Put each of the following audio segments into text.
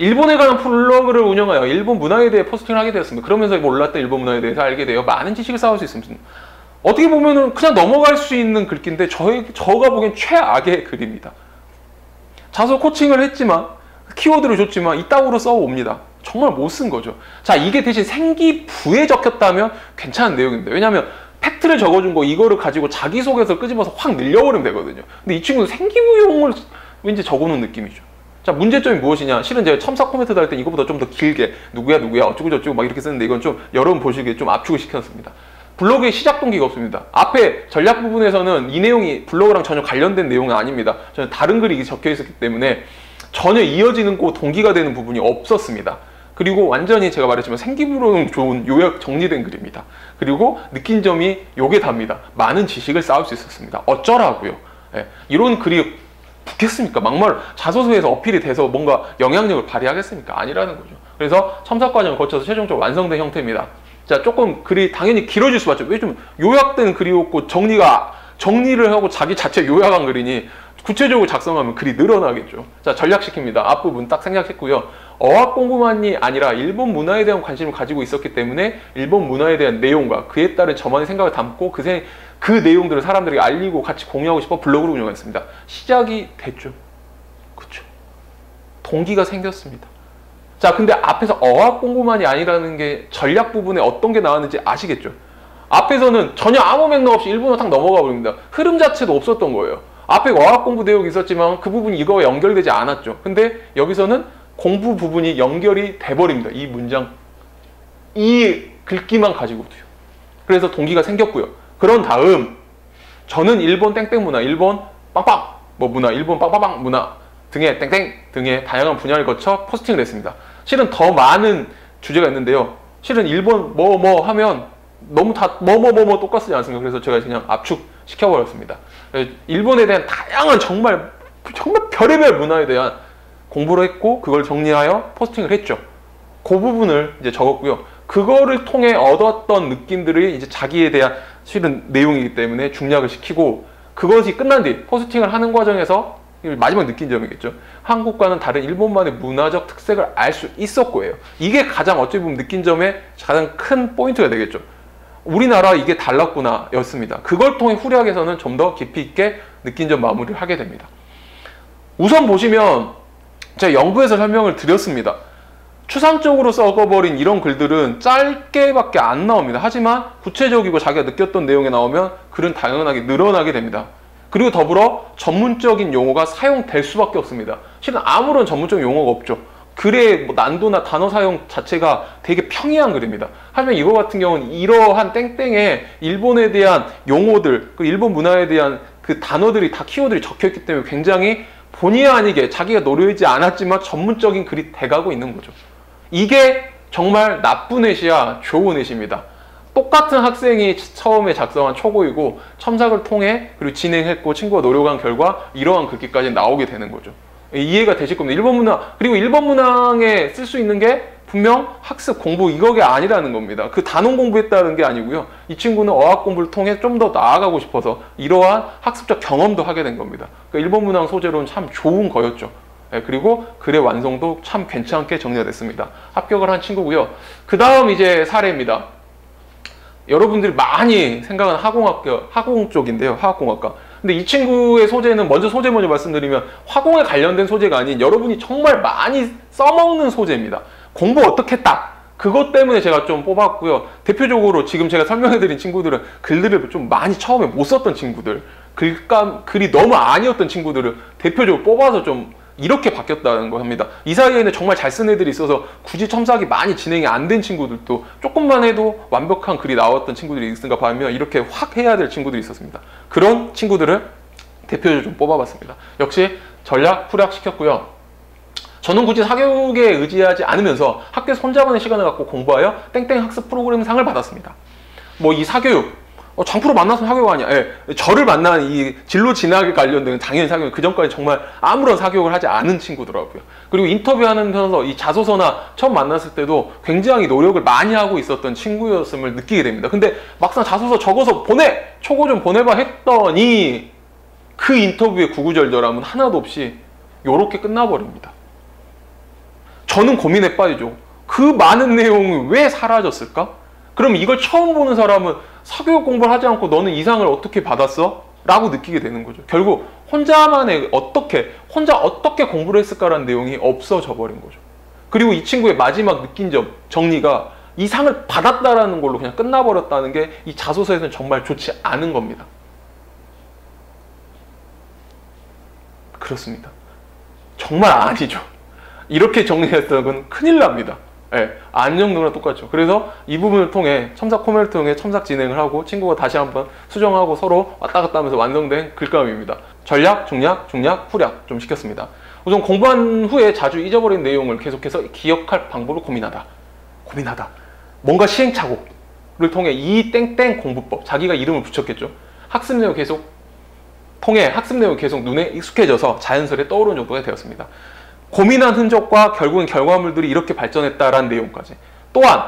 일본에 관한 블로그를 운영하여 일본 문화에 대해 포스팅을 하게 되었습니다. 그러면서 몰랐던 일본 문화에 대해서 알게 되어 많은 지식을 쌓을 수 있습니다. 어떻게 보면은 그냥 넘어갈 수 있는 글귀인데 저가 보기엔 최악의 글입니다. 자소 코칭을 했지만 키워드를 줬지만 이따구로 써옵니다. 정말 못 쓴 거죠. 자, 이게 대신 생기부에 적혔다면 괜찮은 내용입니다. 왜냐하면 팩트를 적어준 거 이거를 가지고 자기소개서 끄집어서 확 늘려버리면 되거든요. 근데 이 친구는 생기부용을 왠지 적어놓은 느낌이죠. 자, 문제점이 무엇이냐? 실은 제가 첨삭 코멘트 달 때 이거보다 좀 더 길게 누구야 어쩌고 저쩌고 막 이렇게 쓰는데 이건 좀 여러분 보시기에 좀 압축을 시켰습니다. 블로그의 시작 동기가 없습니다. 앞에 전략 부분에서는 이 내용이 블로그랑 전혀 관련된 내용은 아닙니다. 저는 다른 글이 적혀 있었기 때문에 전혀 이어지는 동기가 되는 부분이 없었습니다. 그리고 완전히 제가 말했지만 생기부로는 좋은 요약 정리된 글입니다. 그리고 느낀 점이 요게 답니다. 많은 지식을 쌓을 수 있었습니다. 어쩌라고요. 예, 이런 글이 붙겠습니까? 막말 자소서에서 어필이 돼서 뭔가 영향력을 발휘하겠습니까? 아니라는 거죠. 그래서 첨삭 과정을 거쳐서 최종적으로 완성된 형태입니다. 자, 조금 글이 당연히 길어질 수밖에 없죠. 왜 좀 요약된 글이었고 정리를 하고 자기 자체 요약한 글이니 구체적으로 작성하면 글이 늘어나겠죠. 자, 전략시킵니다. 앞부분 딱 생략했고요. 어학 공부만이 아니라 일본 문화에 대한 관심을 가지고 있었기 때문에 일본 문화에 대한 내용과 그에 따른 저만의 생각을 담고 그 내용들을 사람들에게 알리고 같이 공유하고 싶어 블로그를 운영했습니다. 시작이 됐죠. 그렇죠. 동기가 생겼습니다. 자, 근데 앞에서 어학 공부만이 아니라는 게 전략 부분에 어떤 게 나왔는지 아시겠죠? 앞에서는 전혀 아무 맥락 없이 일본어 딱 넘어가 버립니다. 흐름 자체도 없었던 거예요. 앞에 어학 공부 내용이 있었지만 그 부분이 이거와 연결되지 않았죠. 근데 여기서는 공부 부분이 연결이 돼버립니다. 이 문장, 이 글귀만 가지고도요. 그래서 동기가 생겼고요. 그런 다음 저는 일본 땡땡 문화, 일본 빵빵 뭐 문화, 일본 빵빵빵 문화 등의 땡땡 등의 다양한 분야를 거쳐 포스팅을 했습니다. 실은 더 많은 주제가 있는데요. 실은 일본 뭐 하면 너무 다 뭐뭐 똑같지 않습니까? 그래서 제가 그냥 압축시켜버렸습니다. 일본에 대한 다양한 정말 별의별 문화에 대한 공부를 했고 그걸 정리하여 포스팅을 했죠. 그 부분을 이제 적었고요. 그거를 통해 얻었던 느낌들이 이제 자기에 대한 실은 내용이기 때문에 중략을 시키고 그것이 끝난 뒤 포스팅을 하는 과정에서 마지막 느낀 점이겠죠. 한국과는 다른 일본만의 문화적 특색을 알 수 있었고요. 이게 가장 어찌 보면 느낀 점의 가장 큰 포인트가 되겠죠. 우리나라 이게 달랐구나 였습니다. 그걸 통해 후략에서는 좀 더 깊이 있게 느낀 점 마무리를 하게 됩니다. 우선 보시면 제가 영부에서 설명을 드렸습니다. 추상적으로 썩어버린 이런 글들은 짧게밖에 안 나옵니다. 하지만 구체적이고 자기가 느꼈던 내용에 나오면 글은 당연하게 늘어나게 됩니다. 그리고 더불어 전문적인 용어가 사용될 수밖에 없습니다. 실은 아무런 전문적인 용어가 없죠. 글의 난도나 단어 사용 자체가 되게 평이한 글입니다. 하지만 이거 같은 경우는 이러한 땡땡에 일본에 대한 용어들, 그 일본 문화에 대한 그 단어들이 다 키워드들이 적혀있기 때문에 굉장히 본의 아니게 자기가 노려있지 않았지만 전문적인 글이 돼가고 있는 거죠. 이게 정말 나쁜 애시야 좋은 애시입니다. 똑같은 학생이 처음에 작성한 초고이고 첨삭을 통해 그리고 진행했고 친구가 노력한 결과 이러한 글귀까지 나오게 되는 거죠. 이해가 되실 겁니다. 일본 문화, 그리고 일본 문항에 쓸 수 있는 게 분명 학습 공부 이거게 아니라는 겁니다. 그 단원 공부했다는 게 아니고요. 이 친구는 어학 공부를 통해 좀 더 나아가고 싶어서 이러한 학습적 경험도 하게 된 겁니다. 그러니까 일본 문항 소재로는 참 좋은 거였죠. 그리고 글의 완성도 참 괜찮게 정리가 됐습니다. 합격을 한 친구고요. 그 다음 이제 사례입니다. 여러분들이 많이 생각하는 화공 쪽인데요. 화학공학과. 근데 이 친구의 소재는 소재 먼저 말씀드리면 화공에 관련된 소재가 아닌 여러분이 정말 많이 써먹는 소재입니다. 공부 어떻게 했다. 그것 때문에 제가 좀 뽑았고요. 대표적으로 지금 제가 설명해드린 친구들은 글들을 좀 많이 처음에 못 썼던 친구들, 글이 너무 아니었던 친구들을 대표적으로 뽑아서 좀 이렇게 바뀌었다는 거 합니다. 이 사이에는 정말 잘 쓴 애들이 있어서 굳이 첨삭이 많이 진행이 안 된 친구들도 조금만 해도 완벽한 글이 나왔던 친구들이 있는가 하면 이렇게 확 해야 될 친구들이 있었습니다. 그런 친구들을 대표적으로 좀 뽑아봤습니다. 역시 전략 후략시켰고요. 저는 굳이 사교육에 의지하지 않으면서 학교에서 혼자만의 시간을 갖고 공부하여 땡땡 학습 프로그램 상을 받았습니다. 뭐 이 사교육 장프로 만나서 사교육 아니야. 저를 만난 이 진로 진학에 관련된 당연히 사교육, 그 전까지 정말 아무런 사교육을 하지 않은 친구더라고요. 그리고 인터뷰하면서 이 자소서나 처음 만났을 때도 굉장히 노력을 많이 하고 있었던 친구였음을 느끼게 됩니다. 근데 막상 자소서 적어서 초고 좀 보내봐 했더니 그 인터뷰의 구구절절함은 하나도 없이 요렇게 끝나버립니다. 저는 고민에 빠지죠. 그 많은 내용이 왜 사라졌을까? 그럼 이걸 처음 보는 사람은 사교육 공부를 하지 않고 너는 이상을 어떻게 받았어? 라고 느끼게 되는 거죠. 결국 혼자 어떻게 공부를 했을까라는 내용이 없어져 버린 거죠. 그리고 이 친구의 마지막 느낀 점, 정리가 이상을 받았다라는 걸로 그냥 끝나버렸다는 게 이 자소서에서는 정말 좋지 않은 겁니다. 그렇습니다. 정말 아니죠. 이렇게 정리했다는 건 큰일 납니다. 예, 안 적는 거랑 똑같죠. 그래서 이 부분을 통해 첨삭 코멘트를 통해 첨삭 진행을 하고 친구가 다시 한번 수정하고 서로 왔다 갔다 하면서 완성된 글감입니다. 전략, 중략, 후략 좀 시켰습니다. 우선 공부한 후에 자주 잊어버린 내용을 계속해서 기억할 방법을 고민하다. 뭔가 시행착오를 통해 이 땡땡 공부법, 자기가 이름을 붙였겠죠. 학습 내용이 계속 눈에 익숙해져서 자연스레 떠오르는 정도가 되었습니다. 고민한 흔적과 결국엔 결과물들이 이렇게 발전했다라는 내용까지. 또한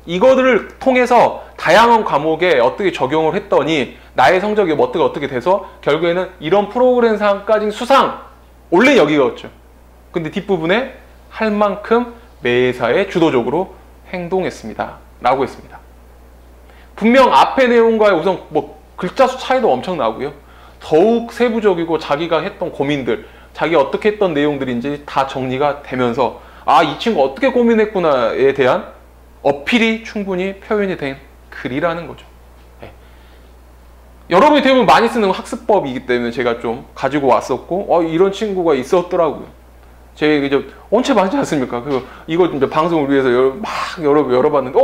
이거들을 통해서 다양한 과목에 어떻게 적용을 했더니 나의 성적이 어떻게 돼서 결국에는 이런 프로그램상까지 수상! 원래 여기였죠. 근데 뒷부분에 할 만큼 매사에 주도적으로 행동했습니다. 라고 했습니다. 분명 앞의 내용과의 우선 글자 수 차이도 엄청 나고요. 더욱 세부적이고 자기가 했던 고민들, 자기가 어떻게 했던 내용들인지 다 정리가 되면서 아, 이 친구 어떻게 고민했구나에 대한 어필이 충분히 표현이 된 글이라는 거죠. 네. 여러분이 대부분 많이 쓰는 학습법이기 때문에 제가 좀 가지고 왔었고 이런 친구가 있었더라고요. 제가 이제 언제 많지 않습니까? 이거 이제 방송을 위해서 열어봤는데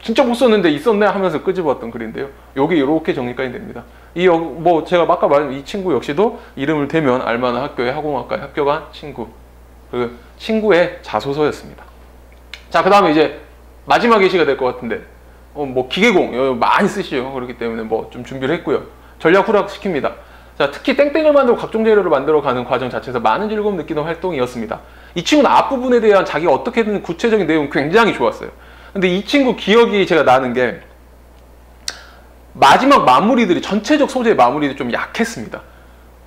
진짜 못 썼는데 있었네 하면서 끄집어왔던 글인데요. 여기 이렇게 정리까지 됩니다. 제가 아까 말한 이 친구 역시도 이름을 대면 알만한 학교에 학원학과에 합격한 친구. 그 친구의 자소서였습니다. 자, 그 다음에 이제 마지막 예시가 될 것 같은데, 기계공 많이 쓰시죠. 그렇기 때문에 좀 준비를 했고요. 전략 후락 시킵니다. 자, 특히 땡땡을 만들고 각종 재료를 만들어가는 과정 자체에서 많은 즐거움 느끼는 활동이었습니다. 이 친구는 앞부분에 대한 자기가 어떻게 했는 구체적인 내용이 굉장히 좋았어요. 근데 이 친구 기억이 제가 나는 게 마지막 마무리들이 전체적 소재의 마무리들이 좀 약했습니다.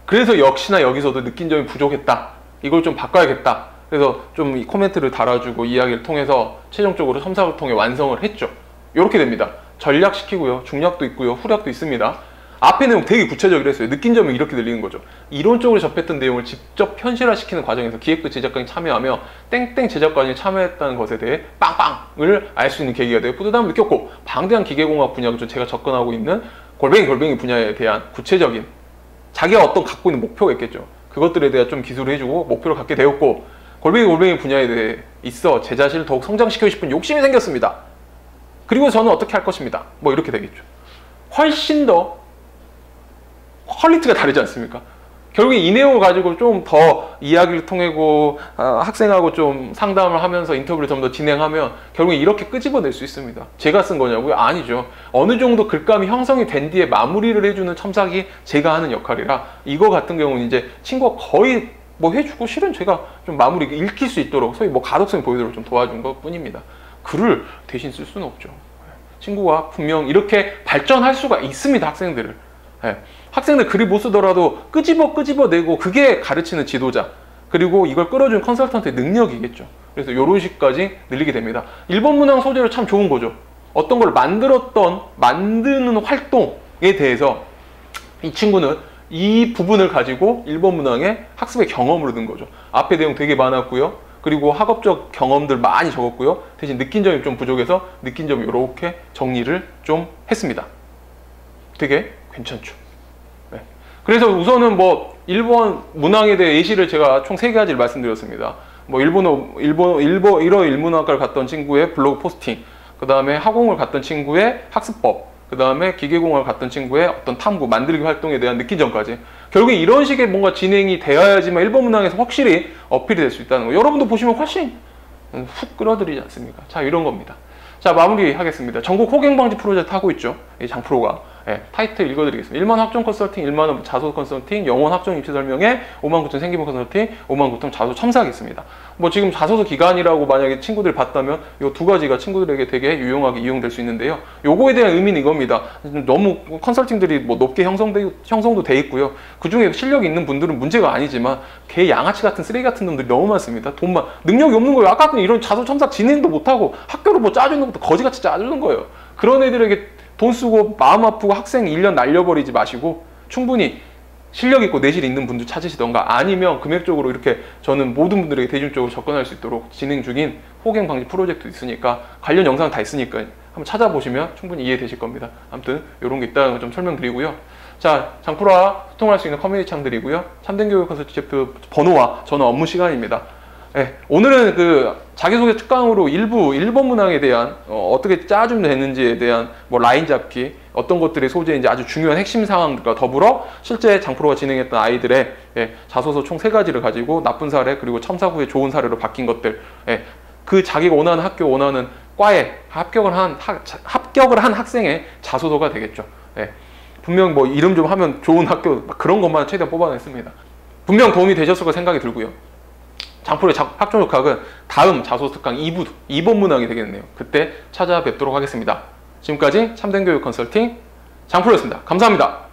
그래서 역시나 여기서도 느낀 점이 부족했다. 이걸 좀 바꿔야겠다. 그래서 좀 이 코멘트를 달아주고 이야기를 통해서 최종적으로 첨삭을 통해 완성을 했죠. 이렇게 됩니다. 전략시키고요. 중략도 있고요. 후략도 있습니다. 앞에 내용 되게 구체적이라 했어요. 느낀 점이 이렇게 들리는 거죠. 이론적으로 접했던 내용을 직접 현실화시키는 과정에서 기획도 제작관이 참여하며 땡땡 제작관이 참여했다는 것에 대해 빵빵을 알 수 있는 계기가 되어 뿌듯함을 느꼈고 방대한 기계공학 분야가 제가 접근하고 있는 골뱅이 분야에 대한 구체적인 자기가 어떤 갖고 있는 목표가 있겠죠. 그것들에 대해 좀 기술을 해주고 목표를 갖게 되었고 골뱅이 분야에 대해 있어 제 자신을 더욱 성장시키고 싶은 욕심이 생겼습니다. 그리고 저는 어떻게 할 것입니다. 이렇게 되겠죠. 훨씬 더 퀄리티가 다르지 않습니까? 결국에 이 내용을 가지고 좀 더 이야기를 통하고 학생하고 좀 상담을 하면서 인터뷰를 좀 더 진행하면 결국에 이렇게 끄집어낼 수 있습니다. 제가 쓴 거냐고요? 아니죠. 어느 정도 글감이 형성이 된 뒤에 마무리를 해주는 첨삭이 제가 하는 역할이라 이거 같은 경우는 이제 친구가 거의 해주고 실은 제가 좀 마무리 읽힐 수 있도록 소위 가독성이 보이도록 좀 도와준 것 뿐입니다. 글을 대신 쓸 수는 없죠. 친구가 분명 이렇게 발전할 수가 있습니다. 학생들을. 네. 학생들 글을 못 쓰더라도 끄집어내고 그게 가르치는 지도자 그리고 이걸 끌어주는 컨설턴트의 능력이겠죠. 그래서 이런 식까지 늘리게 됩니다. 일본 문항 소재로 참 좋은 거죠. 어떤 걸 만드는 활동에 대해서 이 친구는 이 부분을 가지고 일본 문항의 학습의 경험으로 넣은 거죠. 앞에 내용 되게 많았고요. 그리고 학업적 경험들 많이 적었고요. 대신 느낀 점이 좀 부족해서 느낀 점을 이렇게 정리를 좀 했습니다. 되게 괜찮죠. 네. 그래서 우선은 일본 문항에 대해 예시를 제가 총 3가지를 말씀드렸습니다. 일문학과를 갔던 친구의 블로그 포스팅, 그 다음에 학원을 갔던 친구의 학습법, 그 다음에 기계공학을 갔던 친구의 어떤 탐구, 만들기 활동에 대한 느낀 점까지. 결국에 이런 식의 뭔가 진행이 되어야지만 일본 문항에서 확실히 어필이 될 수 있다는 거. 여러분도 보시면 훨씬 훅 끌어들이지 않습니까? 자, 이런 겁니다. 자, 마무리하겠습니다. 전국 호갱방지 프로젝트 하고 있죠. 이 장프로가. 예, 타이틀 읽어드리겠습니다. 1만 학종 컨설팅, 1만 원 자소 컨설팅, 영원 학종 입시 설명회, 5만 9천 생기부 컨설팅, 5만 9천 자소 첨삭했습니다. 뭐 지금 자소서 기간이라고 만약에 친구들이 봤다면 이 두 가지가 친구들에게 되게 유용하게 이용될 수 있는데요. 요거에 대한 의미는 이겁니다. 너무 컨설팅들이 뭐 높게 형성도 돼 있고요. 그 중에 실력이 있는 분들은 문제가 아니지만 개 양아치 같은 쓰레기 같은 놈들이 너무 많습니다. 돈만 능력이 없는 거예요. 아까 이런 자소 첨삭 진행도 못하고 학교를 뭐 짜주는 것도 거지같이 짜주는 거예요. 그런 애들에게 돈 쓰고 마음 아프고 학생 1년 날려버리지 마시고 충분히 실력 있고 내실 있는 분들 찾으시던가 아니면 금액적으로 이렇게 저는 모든 분들에게 대중적으로 접근할 수 있도록 진행 중인 호갱 방지 프로젝트 있으니까 관련 영상 다 있으니까 한번 찾아보시면 충분히 이해되실 겁니다. 아무튼 이런 게 있다는 걸 좀 설명드리고요. 자, 장프로와 소통할 수 있는 커뮤니티 창들이고요. 참된 교육 컨설팅 번호와 저는 업무 시간입니다. 네, 오늘은 그 자기소개 특강으로 일부 일본 문항에 대한 어떻게 짜주면 되는지에 대한 뭐 라인 잡기, 어떤 것들이 소재인지 아주 중요한 핵심 상황들과 더불어 실제 장프로가 진행했던 아이들의 자소서 총 3가지를 가지고 나쁜 사례 그리고 첨삭 후에 좋은 사례로 바뀐 것들, 그 자기가 원하는 학교 원하는 과에 합격을 한 학생의 자소서가 되겠죠. 분명 뭐 이름 좀 하면 좋은 학교 그런 것만 최대한 뽑아냈습니다. 분명 도움이 되셨을 거 생각이 들고요. 장프로의 학종 독학은 다음 자소서 특강 2번 문항이 되겠네요. 그때 찾아뵙도록 하겠습니다. 지금까지 참된 교육 컨설팅 장프로였습니다. 감사합니다.